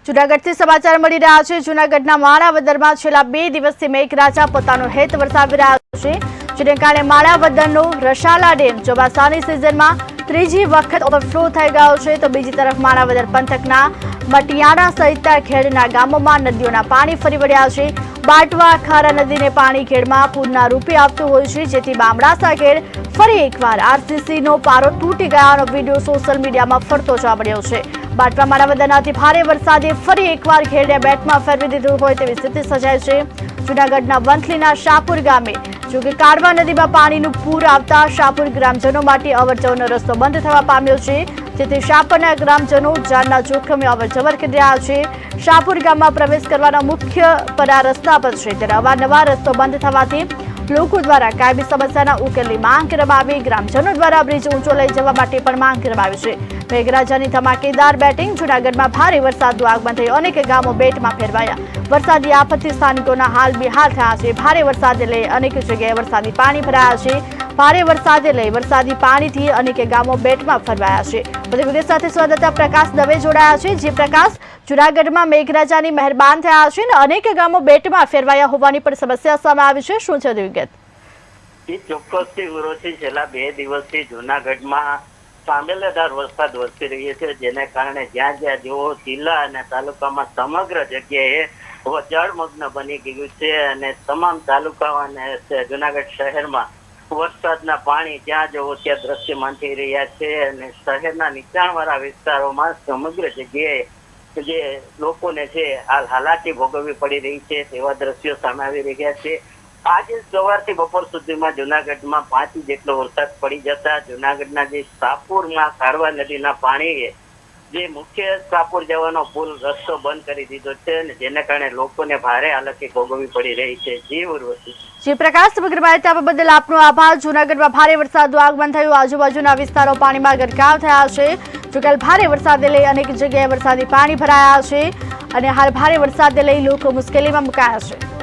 જૂનાગઢથી સમાચાર મળી રહ્યા છે। જૂનાગઢના માણાવદરમાં છેલ્લા 2 દિવસથી મેઘરાજા પોતાનો હેત વરસાવી રહ્યા છે, જેને કારણે માણાવદરનો રસાલા ડેમ ચોમાસાની સિઝનમાં ત્રીજી વખત ઓવરફ્લો થઈ ગયો છે, તો બીજી તરફ માણાવદર પંથકના મટિયાણા સહિતના ખેડના ગામોમાં નદીઓના પાણી ફરી વળ્યા છે। બાટવા ખારા નદીને પાણી ખેડમાં પૂરના રૂપે આવતું હોય છે, જેથી બામણાસા ખેડ ફરી એકવાર આરસીસીનો પારો તૂટી ગયાનો વિડીયો સોશિયલ મીડિયામાં ફરતો જોવા મળ્યો છે। બાટવા માણાવદરનાથી ભારે વરસાદે ફરી એકવાર ખેડને બેટમાં ફેરવી દીધું હોય તેવી સ્થિતિ સર્જાઈ છે। જૂનાગઢના વંથલીના શાહપુર ગામે જોકે કાળવા નદીમાં પાણીનું પૂર આવતા શાહપુર ગ્રામજનો માટે અવરજવરનો રસ્તો બંધ થવા પામ્યો છે, જેથી શાહપુરના ગ્રામજનો જાનના જોખમે અવરજવર કરી રહ્યા છે। શાહપુર ગામમાં પ્રવેશ કરવાના મુખ્ય પરા રસ્તા પર છે, ત્યારે અવારનવાર રસ્તો બંધ થવાથી લોકો દ્વારા કાયમી સમસ્યાના ઉકેલની માંગ કરવામાં આવી। ગ્રામજનો દ્વારા બ્રિજ ઊંચો લઈ જવા માટે પણ માંગ કરવામાં આવી છે। મેઘરાજાની ધમાકેદાર બેટિંગ જૂનાગઢમાં ભારે વરસાદનું આગમન થયું, અનેક ગામો બેટમાં ફેરવાયા। વરસાદી આફતથી સ્થાનિકોના હાલ બેહાલ થયા છે। ભારે વરસાદને લઈ અનેક જગ્યાએ વરસાદી પાણી ભરાયા છે। ભારે વરસાદને લઈ વરસાદી પાણીથી અનેક ગામો બેટમાં ફેરવાયા છે। વધુ વિગત સાથે સંવાદદાતા પ્રકાશ દવે જોડાયા છે। જે પ્રકાશ, જૂનાગઢમાં મેઘરાજાની મહેરબાન થયા છે અને અનેક ગામો બેટમાં ફેરવાયા હોવાની પણ સમસ્યા સામે આવી છે, શું છે વિગત? ચોક્કસથી વિરોધી છેલ્લા 2 દિવસથી જૂનાગઢમાં સાંબેલાદાર વરસાદ વરસી રહ્યો છે, જેને કારણે જ્યાં જ્યાં જેવો જિલ્લા અને તાલુકામાં સમગ્ર જગ્યાએ જળમગ્ન બની ગયું છે અને તમામ તાલુકાઓ અને જૂનાગઢ શહેરમાં વરસાદના પાણી જ્યાં જવો ત્યાં દ્રશ્યમાન થઈ રહ્યા છે અને શહેરના નીચાણવાળા વિસ્તારોમાં સમગ્ર જગ્યાએ જે લોકોને છે હાલ હાલાકી ભોગવવી પડી રહી છે તેવા દ્રશ્યો સામે આવી રહ્યા છે। આજે સવારથી બપોર સુધીમાં જૂનાગઢમાં 5 ઇંચ જેટલો વરસાદ પડી જતા જૂનાગઢના જે શાહપુરમાં કાળવા નદીના પાણીએ જે મુખ્ય શાહપુર જવાનો પુલ રસ્તો બંધ કરી દીધો છે અને જેને કારણે લોકોને ભારે હાલાકી ભોગવવી પડી રહી છે। જી ઉર્વશી। જી પ્રકાશ, સમગ્ર માહિતી આપવા બદલ આપનો આભાર। જૂનાગઢમાં ભારે વરસાદનું આગમન થયું, આજુબાજુના વિસ્તારો પાણીમાં ગરકાવ થયા છે। જોકે ભારે વરસાદને લઈ અનેક જગ્યાએ વરસાદી પાણી ભરાયા છે અને હાલ ભારે વરસાદને લઈ લોકો મુશ્કેલીમાં મુકાયા છે।